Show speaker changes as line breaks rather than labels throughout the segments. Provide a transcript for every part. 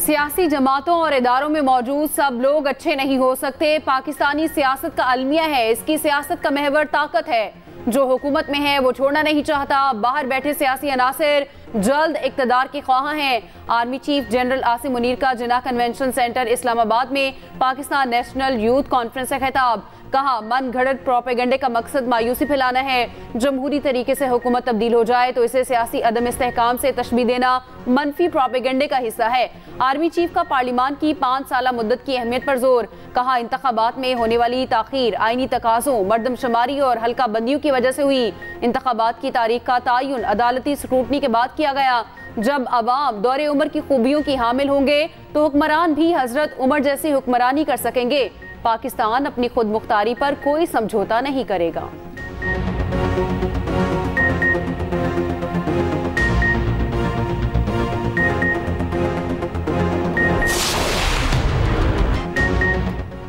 सियासी जमातों और इदारों में मौजूद सब लोग अच्छे नहीं हो सकते। पाकिस्तानी सियासत का अलमिया है, इसकी सियासत का महवर ताकत है। जो हुकूमत में है वो छोड़ना नहीं चाहता। बाहर बैठे सियासी अनासिर जल्द इक़्तिदार के ख्वाह हैं। Army chief general Asim Munir का जिना कन्वेंशन सेंटर इस्लामाबाद में पाकिस्तान नेशनल यूथ कॉन्फ्रेंस से खिताब। कहा, मन घड़त प्रोपेगेंडे का मकसद मायूसी फैलाना है। जमहूरी तरीके से हुकूमत तब्दील हो जाए तो इसे सियासी अदम इस्तेहकाम से तशबीह देना मनफी प्रोपेगेंडे का हिस्सा है। आर्मी चीफ का पार्लिमान की 5 साला मुद्दत की अहमियत पर जोर। कहा, इंतखाबात में होने वाली ताखीर आईनी तकाज़ों, मर्दमशुमारी और हल्का बंदियों की वजह से हुई। इंतखाबात की तारीख का तयन अदालती स्क्रूटनी के बाद किया गया। जब अवाम दौरे उम्र की खूबियों की हामिल होंगे तो हुक्मरान भी हजरत उमर जैसी हुक्मरानी कर सकेंगे। पाकिस्तान अपनी खुद मुख्तारी पर कोई समझौता नहीं करेगा।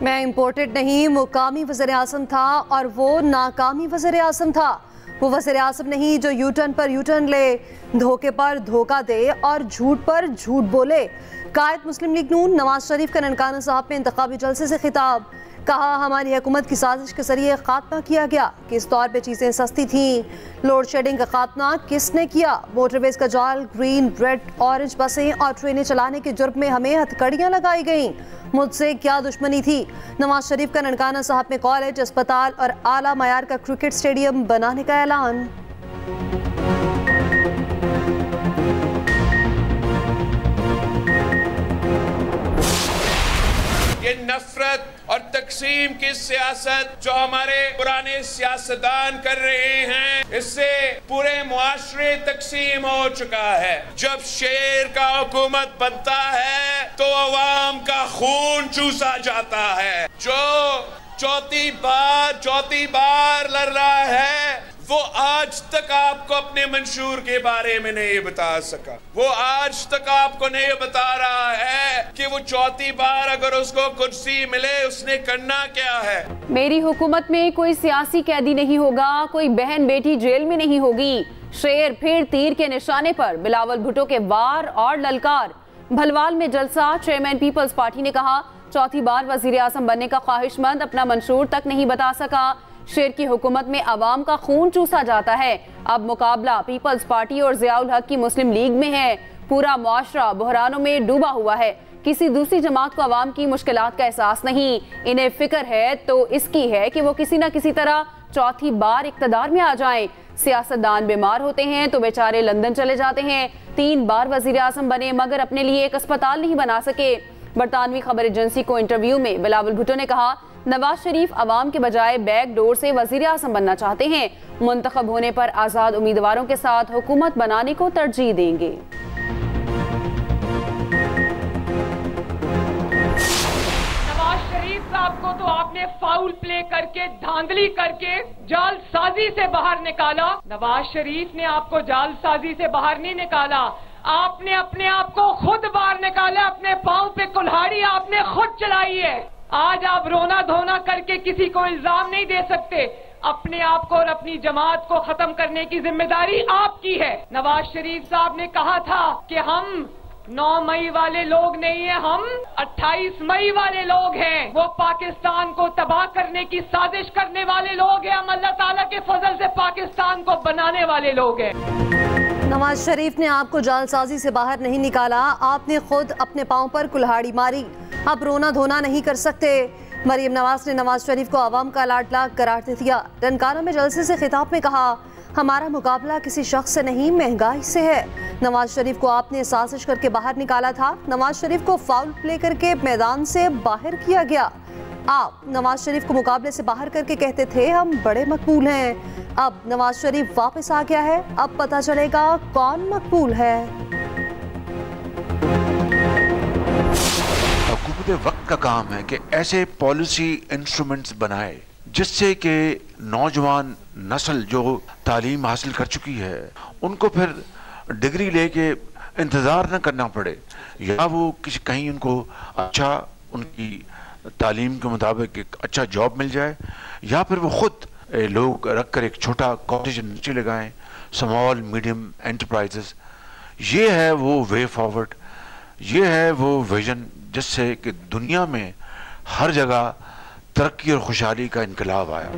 मैं इम्पोर्टेड नहीं, मुकामी वज़ीर आज़म था और वो नाकामी वज़ीर आज़म था। वो वज़ीर आज़म नहीं जो यूटर्न पर यूटर्न ले, धोखे पर धोखा दे और झूठ पर झूठ बोले। कायद मुस्लिम लीग नून नवाज शरीफ का ननकाना साहब में इंतखाबी जलसे से खिताब। कहा, हमारी हुकूमत की साजिश के जरिए खात्मा किया गया। किस तौर पे चीज़ें सस्ती थीं। लोड शेडिंग का खात्मा किसने किया। मोटरवेज का जाल, ग्रीन, रेड, ऑरेंज बसें और ट्रेनें चलाने के जुर्म में हमें हथकड़ियाँ लगाई गईं। मुझसे क्या दुश्मनी थी। नवाज शरीफ का ननकाना साहब में कॉलेज, अस्पताल और आला मयार का क्रिकेट स्टेडियम बनाने का ऐलान।
ये नफरत और तकसीम की सियासत जो हमारे पुराने सियासतदान कर रहे हैं, इससे पूरे मुआशरे तकसीम हो चुका है। जब शेर का हुकूमत बनता है तो अवाम का खून चूसा जाता है। जो चौथी बार लड़ रहा है वो आज तक आपको अपने मंशूर के बारे में नहीं बता सका। वो आज तक आपको नहीं बता रहा है कि वो चौथी बार अगर उसको कुर्सी मिले उसने करना क्या है।
मेरी हुकूमत में कोई सियासी कैदी नहीं होगा, कोई बहन बेटी जेल में नहीं होगी। शेर फिर तीर के निशाने पर, बिलावल भुट्टो के वार और ललकार। भलवाल में जलसा, चेयरमैन पीपल्स पार्टी ने कहा, चौथी बार वजीर आज़म बनने का ख्वाहिशमंद अपना मंशूर तक नहीं बता सका। शेर की हुकूमत में अवाम का खून चूसा जाता है। अब मुकाबला पीपल्स पार्टी और ज़ियाउल हक की मुस्लिम लीग में है। पूरा मुआशरा बहरानों में डूबा हुआ है। किसी दूसरी जमात को अवाम की मुश्किलात का एहसास नहीं। इन्हें फिक्र है तो इसकी है कि वो किसी न किसी तरह चौथी बार इक़्तिदार में आ जाएं। सियासतदान बीमार होते हैं तो बेचारे लंदन चले जाते हैं। 3 बार वजीर आज़म बने मगर अपने लिए एक अस्पताल नहीं बना सके। बरतानवी खबर एजेंसी को इंटरव्यू में बिलावल भुट्टो ने कहा, नवाज शरीफ अवाम के बजाय बैक डोर से वजीर आज़म बनना चाहते हैं। मुंतखब होने पर आज़ाद उम्मीदवारों के साथ हुकूमत बनाने को तरजीह देंगे।
नवाज शरीफ साहब को तो आपने फाउल प्ले करके, धांधली करके, जालसाजी से बाहर निकाला। नवाज शरीफ ने आपको जालसाजी से बाहर नहीं निकाला, आपने अपने आप को खुद बाहर निकाला। अपने पांव पे कुल्हाड़ी आपने खुद चलाई है। आज आप रोना धोना करके किसी को इल्जाम नहीं दे सकते। अपने आप को और अपनी जमात को खत्म करने की जिम्मेदारी आपकी है। नवाज शरीफ साहब ने कहा था कि हम 9 मई वाले लोग नहीं है, हम 28 मई वाले लोग हैं। वो पाकिस्तान को तबाह करने की साजिश करने वाले लोग हैं। हम अल्लाह ताला के फजल से पाकिस्तान को बनाने वाले लोग हैं।
नवाज शरीफ ने आपको जालसाजी से बाहर नहीं निकाला, आपने खुद अपने पांव पर कुल्हाड़ी मारी। अब रोना धोना नहीं कर सकते। मरीम नवाज ने नवाज शरीफ को आवाम का लाडला करार दे दिया। ननकाना में जलसे से खिताब में कहा, हमारा मुकाबला किसी शख्स से नहीं, महंगाई से है। नवाज शरीफ को आपने साजिश करके बाहर निकाला था। नवाज शरीफ को फाउल प्ले करके मैदान से बाहर किया गया। आप नवाज शरीफ को मुकाबले से बाहर करके कहते थे हम बड़े मकबूल हैं। अब नवाज शरीफ वापस आ गया है, अब पता चलेगा कौन मकबूल है।
हुकूमत वक्त का काम है कि ऐसे पॉलिसी इंस्ट्रूमेंट्स बनाए जिससे कि नौजवान नस्ल जो तालीम हासिल कर चुकी है उनको फिर डिग्री लेके इंतज़ार न करना पड़े, या वो किसी कहीं उनको अच्छा उनकी तालीम के मुताबिक एक अच्छा जॉब मिल जाए, या फिर वो खुद लोग रख कर एक छोटा कॉटेज नीचे लगाएं, स्मॉल मीडियम एंटरप्राइजेस। ये है वो वे फॉरवर्ड। ये है वो विजन जिससे कि दुनिया में हर जगह तरक्की और खुशहाली का इनकलाब आया।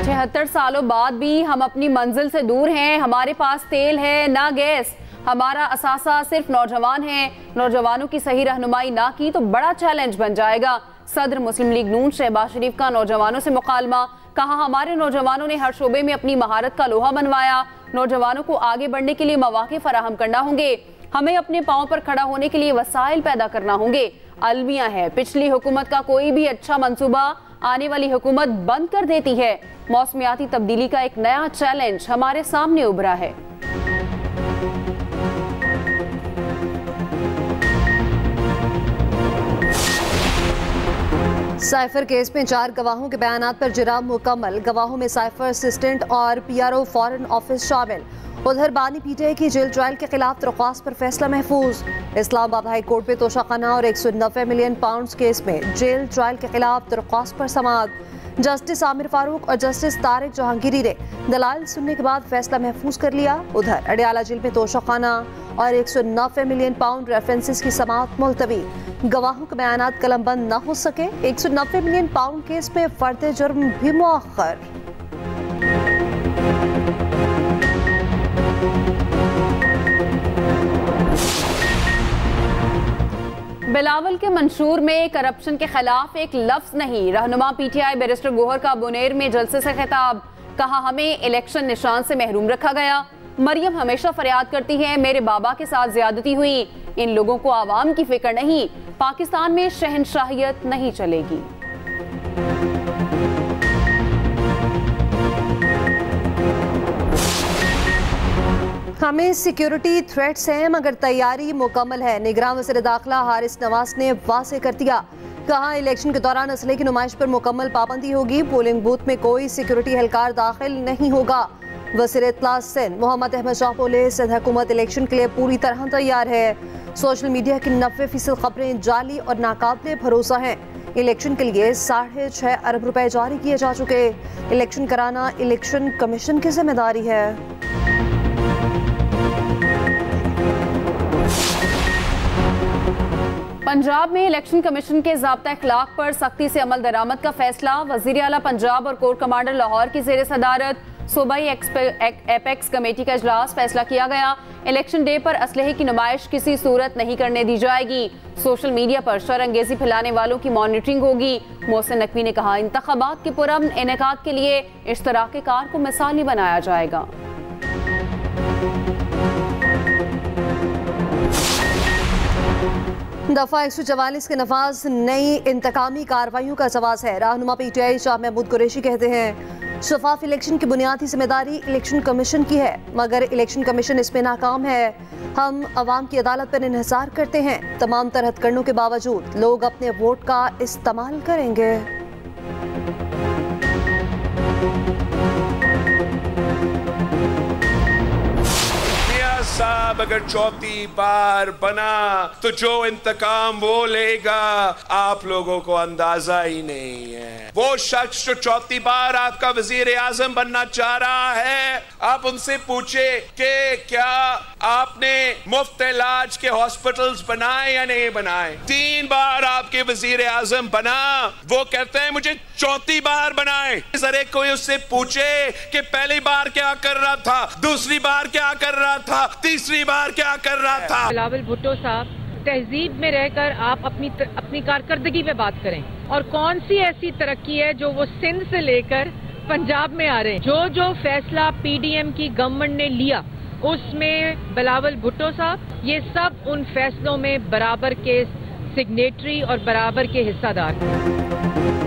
76 सालों बाद भी हम अपनी मंजिल से दूर हैं। हमारे पास तेल है ना गैस। हमारा असासा सिर्फ नौजवान है। नौजवानों की सही रहनुमाई ना की तो बड़ा चैलेंज बन जाएगा। सदर मुस्लिम लीग नून शहबाज शरीफ का नौजवानों से मुकालमा। कहा, हमारे नौजवानों ने हर शोबे में अपनी महारत का लोहा मनवाया। नौजवानों को आगे बढ़ने के लिए मौके फराहम करना होंगे। हमें अपने पांव पर खड़ा होने के लिए वसाइल पैदा करना होंगे। अलमिया है, पिछली हुकूमत का कोई भी अच्छा मंसूबा आने वाली हुकूमत बंद कर देती है। मौसमियाती तब्दीली का एक नया चैलेंज हमारे सामने उभरा है।
साइफर केस में 4 गवाहों के बयानात पर जिराब मुकम्मल। गवाहों में साइफर असिस्टेंट और PRO फॉरेन ऑफिस शामिल। उधर बानी PTI की जेल ट्रायल के खिलाफ दरख्वास्त पर फैसला महफूज। इस्लामाबाद हाई कोर्ट में तोशाखाना और 190 मिलियन पाउंड केस में जेल ट्रायल के खिलाफ दरख्वास्त पर समाअत। जस्टिस आमिर फारूक और जस्टिस तारिक जहांगीरी ने दलाइल सुनने के बाद फैसला महफूज कर लिया। उधर अडियाला जेल में तोशाखाना और 190 मिलियन पाउंड रेफरेंसेस की समाअत मुलतवी। गवाहों के बयानात कलमबंद न हो सके। 190 मिलियन पाउंड केस में फर्द जुर्म भी मुअख्खर।
बिलावल के मंशूर में करप्शन के खिलाफ एक लफ्ज नहीं। रहनुमा PTI बैरिस्टर गोहर का बुनेर में जलसे से खिताब। कहा, हमें इलेक्शन निशान से महरूम रखा गया। मरियम हमेशा फरियाद करती है, मेरे बाबा के साथ ज्यादती हुई। इन लोगों को आवाम की फिक्र नहीं। पाकिस्तान में शहनशाहियत नहीं चलेगी।
हमें सिक्योरिटी थ्रेट्स हैं मगर तैयारी मुकम्मल है। निगरान वज़ीर दाखिला हारिस नवाज ने वाज़ेह कर दिया। कहा, इलेक्शन के दौरान असले की नुमाइश पर मुकम्मल पाबंदी होगी। पोलिंग बूथ में कोई सिक्योरिटी एहलकार दाखिल नहीं होगा। वज़ीर इत्तला सिंध मोहम्मद अहमद शाह बोले, सिंध हुकूमत इलेक्शन के लिए पूरी तरह तैयार है। सोशल मीडिया की 90% खबरें जाली और नाकाबिले भरोसा हैं। इलेक्शन के लिए 6.5 अरब रुपए जारी किए जा चुके। इलेक्शन कराना इलेक्शन कमीशन की जिम्मेदारी है।
पंजाब में इलेक्शन कमीशन के ज़ाब्ता अखलाक पर सख्ती से अमल दरामद का फैसला। वज़ीर आला पंजाब और कोर कमांडर लाहौर की ज़ेर सदारत सूबाई एपेक्स कमेटी का इजलास। फैसला किया गया, इलेक्शन डे पर असलहे की नुमाइश किसी सूरत नहीं करने दी जाएगी। सोशल मीडिया पर शरअंगेजी फैलाने वालों की मॉनिटरिंग होगी। मोहसिन नकवी ने कहा, इंतखाबात के पुरअमन इनेकाद के लिए इश्तराके कार को मिसाली बनाया जाएगा।
दफा 144 के नफाज नई इंतकामी कार्रवाइयों का जवाब है। रहनुमा PTI शाह महमूद कुरैशी कहते हैं, शफाफ इलेक्शन की बुनियादी जिम्मेदारी इलेक्शन कमीशन की है मगर इलेक्शन कमीशन इसमें नाकाम है। हम अवाम की अदालत पर इन्हिसार करते हैं। तमाम तरह हथकंडों के बावजूद लोग अपने वोट का इस्तेमाल करेंगे।
साहब अगर चौथी बार बना तो जो इंतकाम वो लेगा आप लोगों को अंदाजा ही नहीं है। वो शख्स जो चौथी बार आपका वजीर आजम बनना चाह रहा है, आप उनसे पूछे कि क्या आपने मुफ्त इलाज के हॉस्पिटल्स बनाए या नहीं बनाए। 3 बार आपके वजीर आजम बना, वो कहते हैं मुझे चौथी बार बनाए। जरा कोई उससे पूछे कि पहली बार क्या कर रहा था, दूसरी बार क्या कर रहा था, तीसरी बार क्या कर रहा था।
बिलावल भुट्टो साहब, तहजीब में रहकर आप अपनी कारकर्दगी पे बात करें और कौन सी ऐसी तरक्की है जो वो सिंध से लेकर पंजाब में आ रहे हैं। जो फैसला PDM की गवर्नमेंट ने लिया उसमें बिलावल भुट्टो साहब ये सब उन फैसलों में बराबर के सिग्नेटरी और बराबर के हिस्सादार थे।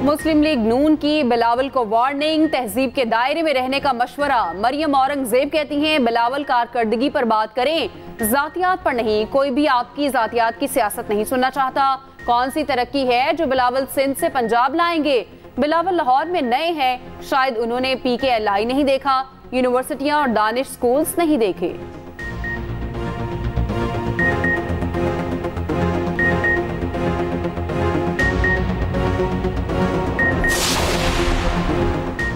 मुस्लिम लीग नून की बिलावल को वार्निंग, तहजीब के दायरे में रहने का मशवरा। मरियम औरंगजेब कहती हैं, बिलावल कारकर्दगी पर बात करें, जातियात पर नहीं। कोई भी आपकी जातियात की सियासत नहीं सुनना चाहता। कौन सी तरक्की है जो बिलावल सिंध से पंजाब लाएंगे। बिलावल लाहौर में नए हैं, शायद उन्होंने PKLI नहीं देखा, यूनिवर्सिटियां और दानिश स्कूल्स नहीं देखे।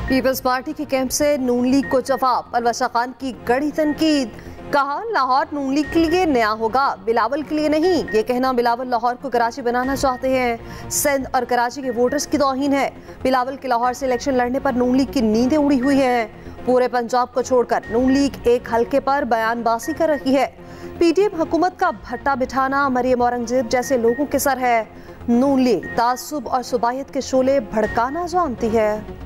पीपल्स पार्टी के कैंप से नून लीग को जवाब। अलवशा खान की गड़ी तनकीद। कहा लाहौर नून लीग के लिए नया होगा, बिलावल के लिए नहीं। ये कहना बिलावल लाहौर को कराची बनाना चाहते हैं। सिंध और कराची के वोटर्स की तौहीन है। बिलावल के लाहौर से इलेक्शन लड़ने पर नून लीग की नींदें उड़ी हुई हैं। पूरे पंजाब को छोड़कर नून लीग एक हल्के पर बयानबाजी कर रही है। पीटीएम हुकूमत का भट्टा बिठाना मरियम औरंगजेब जैसे लोगों के सर है। नून लीग तासुब और सुबायत के शोले भड़काना जानती है।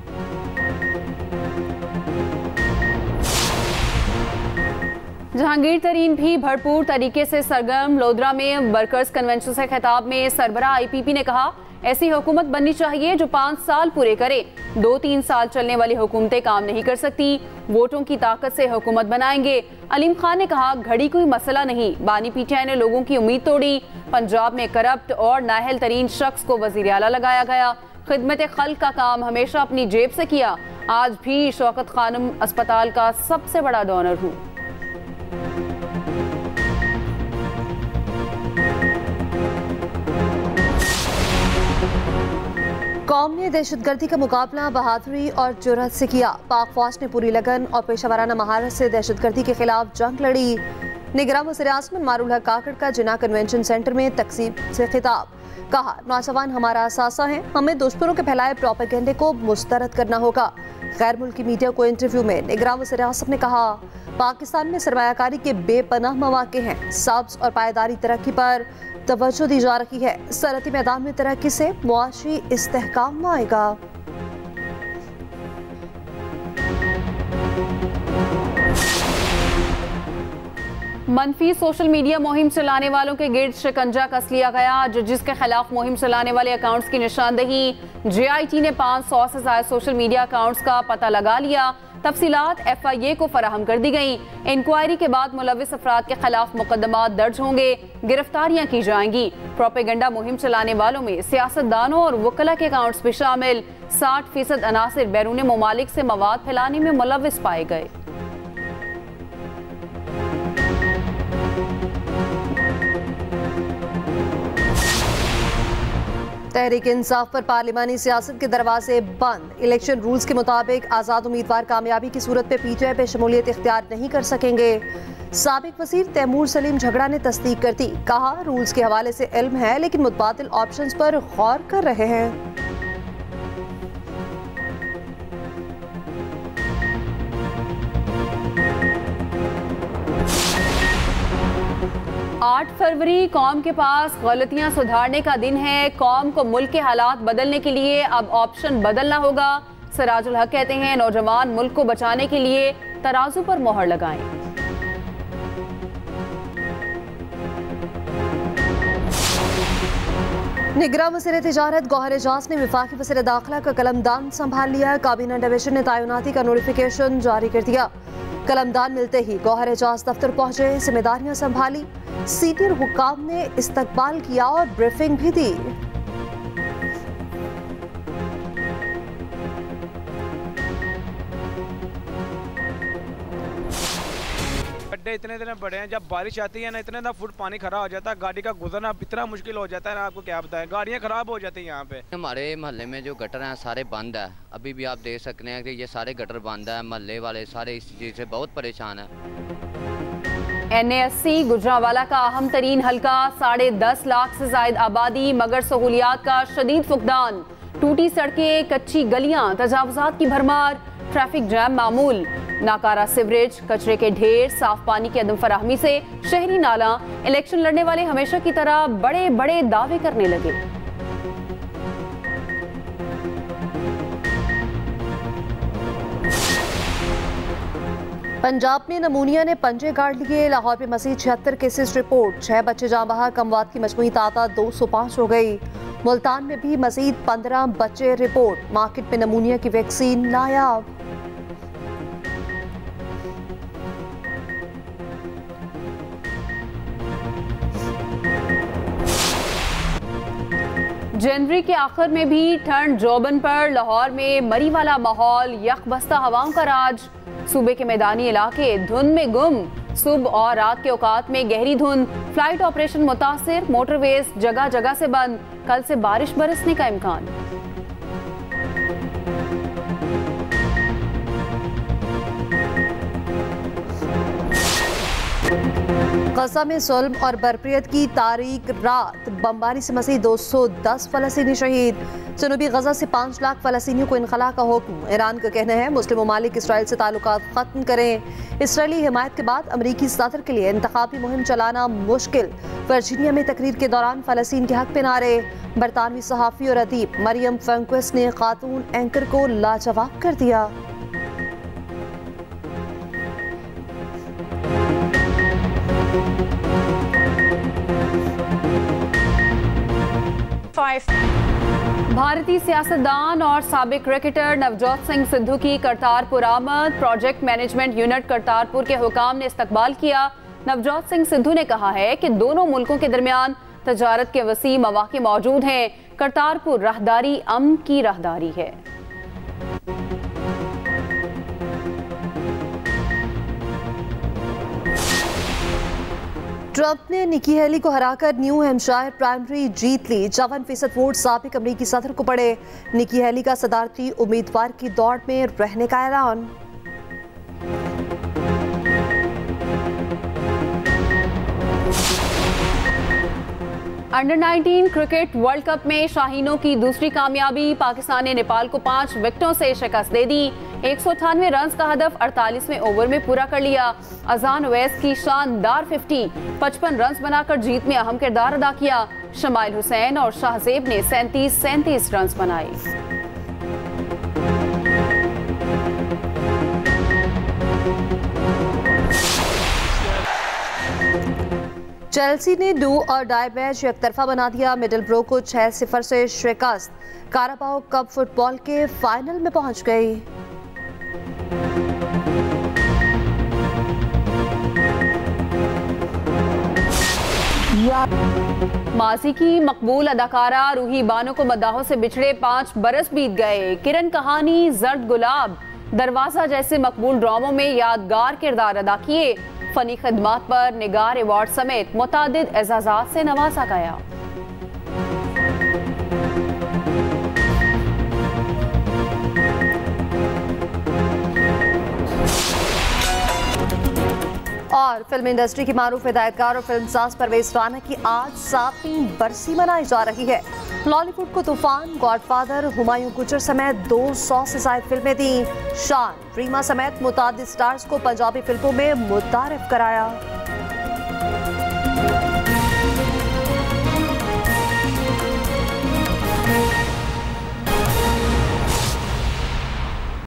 जहांगीर तरीन भी भरपूर तरीके से सरगर्म। लोधरा में वर्कर्स कन्वेंशन से खिताब में सरबराह आईपीपी ने कहा ऐसी हुकूमत बननी चाहिए जो 5 साल पूरे करे। 2-3 साल चलने वाली हुकूमतें काम नहीं कर सकती। वोटों की ताकत से हुकूमत बनाएंगे। अलीम खान ने कहा घड़ी कोई मसला नहीं। बानी पीटीआई ने लोगों की उम्मीद तोड़ी। पंजाब में करप्ट और नाअहल तरीन शख्स को वजीर आला लगाया गया। खिदमत खल्क का काम हमेशा अपनी जेब से किया। आज भी शौकत खानम अस्पताल का सबसे बड़ा डोनर हूँ।
कौम ने दहशतगर्दी का मुकाबला बहादुरी और जुर्रत से किया। पाक फौज ने पूरी लगन और पेशावराना महारत से दहशतगर्दी के खिलाफ जंग लड़ी। निगरान वज़ीर-ए-आज़म मारूल हक काकड़ का जिन्ना कन्वेंशन सेंटर में तकसीम से खिताब। कहा नौजवान हमारा असासा है, हमें दुश्मनों के फैलाए प्रोपेगेंडे को मुस्तरद करना होगा। गैर मुल्की मीडिया को इंटरव्यू में निगरान वज़ीर-ए-आज़म ने कहा पाकिस्तान में सरमायाकारी के बेपनाह मौके हैं। सब्ज़ और पायदारी तरक्की पर तवज्जो दी जा रही है। सनअती मैदान में तरक्की से मुआशी इस्तेहकाम आएगा।
मनफी सोशल मीडिया मुहिम चलाने वालों के गिर्द शिकंजा कस लिया गया। जजिस के खिलाफ मुहिम चलाने वाले अकाउंट्स की निशानदेही। JIT ने 500 से ज्यादा सोशल मीडिया अकाउंट्स का पता लगा लिया। तफसीलात FIA को फराहम कर दी गई। इंक्वायरी के बाद मुलविस अफराद के खिलाफ मुकदमात दर्ज होंगे। गिरफ्तारियां की जाएंगी। प्रोपेगेंडा मुहिम चलाने वालों में सियासतदानों और वकला के अकाउंट्स भी शामिल। 60% अनासिर बैरून ममालिक से मवाद फैलाने में मुलविस पाए गए।
तहरीक इंसाफ पर पार्लिमानी सियासत के दरवाजे बंद। इलेक्शन रूल्स के मुताबिक आज़ाद उम्मीदवार कामयाबी की सूरत पे PTI पे शमूलियत इख्तियार नहीं कर सकेंगे। साबिक वज़ीर तैमूर सलीम झगड़ा ने तस्दीक कर दी। कहा रूल्स के हवाले से इल्म है लेकिन मुतबादिल ऑप्शंस पर गौर कर रहे हैं।
8 फरवरी कौम के पास गलतियां सुधारने का दिन है। कौम को मुल्क के हालात बदलने के लिए अब ऑप्शन बदलना होगा। सिराजुल हक कहते हैं नौजवान मुल्क को बचाने के लिए तराजू पर मोहर लगाएं।
निगरान वज़ीर तिजारत गौहर एजाज ने वफाकी वज़ीर दाखिला का कलमदान संभाल लिया। काबीना डिवीजन ने तैनाती का नोटिफिकेशन जारी कर दिया। कलमदान मिलते ही गौहर एजाज दफ्तर पहुंचे, जिम्मेदारियां संभाली। सीनियर हुक्काम ने इस्तकबाल किया और ब्रीफिंग भी दी।
गड्ढे इतने इतने बड़े हैं, जब बारिश आती है ना इतने ना फुट पानी खड़ा हो जाता है। गाड़ी का गुजरना इतना मुश्किल हो जाता है ना, आपको क्या बताएं, गाड़ियाँ खराब हो जाती हैं यहाँ पे।
हमारे मोहल्ले में जो गटर हैं सारे बंद है। अभी भी आप देख सकते हैं कि ये सारे गटर बंद है। मोहल्ले वाले सारे इस चीज़ से बहुत परेशान है।
NASC गुजरांवाला का अहम तरीन हल्का, 10.5 लाख से ज्यादा आबादी मगर सहूलियात का शदीद फुकदान। टूटी सड़कें, कच्ची गलियां, तजावुजात की भरमार, ट्रैफिक जैम मामूल। नाकारा सिवरेज, कचरे के ढेर, साफ पानी की अदम फराहमी से शहरी नाला। इलेक्शन लड़ने वाले हमेशा की तरह बड़े बड़े दावे करने लगे।
पंजाब में नमूनिया ने पंजे गाड़ लिए। लाहौर में मजीद 76 केसेस रिपोर्ट। 6 बच्चे जाँ बहक, अमवात की मजमूई तादाद 205 हो गई। मुल्तान में भी मजीद 15 बच्चे रिपोर्ट। मार्केट में नमूनिया की वैक्सीन नायाब।
जनवरी के आखिर में भी ठंड जोबन पर। लाहौर में मरी वाला माहौल, यकबस्ता हवाओं का राज। सूबे के मैदानी इलाके धुंध में गुम। सुबह और रात के औकात में गहरी धुंध। फ्लाइट ऑपरेशन मुतासिर, मोटरवेज जगह जगह से बंद। कल से बारिश बरसने का इम्कान।
गजा में जुल्म और बरपरियत की तारीख रात बमबारी से मसीह 210 फलस्तीनी शहीद। जनूबी गजा से 5 लाख फलस्तीनियों को इनखला का हुक्म। ईरान का कहना है मुस्लिम ममालिक इसराइल से ताल्लुकात खत्म करें। इसराइली हिमायत के बाद अमरीकी सदर के लिए इंतखाबी मुहिम चलाना मुश्किल। वर्जीनिया में तकरीर के दौरान फलस्तीन के हक में नारे। बरतानवी सहाफ़ी और अदीब मरियम फ्रैंक्विस ने खातून एंकर को लाजवाब कर दिया।
भारतीय सियासतदान और साबिक क्रिकेटर नवजोत सिंह सिद्धू की करतारपुर आमद। प्रोजेक्ट मैनेजमेंट यूनिट करतारपुर के हुकाम ने इस्तकबाल किया। नवजोत सिंह सिद्धू ने कहा है कि दोनों मुल्कों के दरमियान तजारत के वसी मौके मौजूद हैं। करतारपुर राहदारी अमन की राहदारी है।
ट्रंप ने निकी हेली को हराकर न्यू हैम्पशायर प्राइमरी जीत ली। 54% वोट साबिक अमरीकी सदर को पड़े। निकी हेली का सदारती उम्मीदवार की दौड़ में रहने का ऐलान।
अंडर 19 क्रिकेट वर्ल्ड कप में शाहीनों की दूसरी कामयाबी। पाकिस्तान ने नेपाल को 5 विकेटों से शिकस्त दे दी। 198 रन का हदफ 48वें ओवर में पूरा कर लिया। अजान ओवैस की शानदार 50 55 रन बनाकर जीत में अहम किरदार अदा किया। शमाइल हुसैन और शाहजेब ने 37 रन बनाए।
चेल्सी ने डू और डाई मैच एक तरफा बना दिया। मिडलब्रो को 6-0 से शिकस्त। काराबाओ कप फुटबॉल के फाइनल में पहुंच गई।
माजी की मकबूल अदाकारा रूही बानो को मद्दाहों से बिछड़े 5 बरस बीत गए। किरण कहानी, जर्द गुलाब, दरवाजा जैसे मकबूल ड्रामों में यादगार किरदार अदा किए। फनी खिदमात पर निगार अवार्ड समेत मुतादिद एजाजात से नवाजा गया।
और फिल्म इंडस्ट्री की मारूफ हिदायतकार और फिल्मसाज परवेज राना की आज 7वीं बरसी मनाई जा रही है। लॉलीवुड को तूफान, गॉडफादर, हुमायूं गुजर समेत 200 से ज्यादा फिल्में दी। शान, रीमा समेत मुतादिद स्टार्स को पंजाबी फिल्मों में मुतारिफ कराया।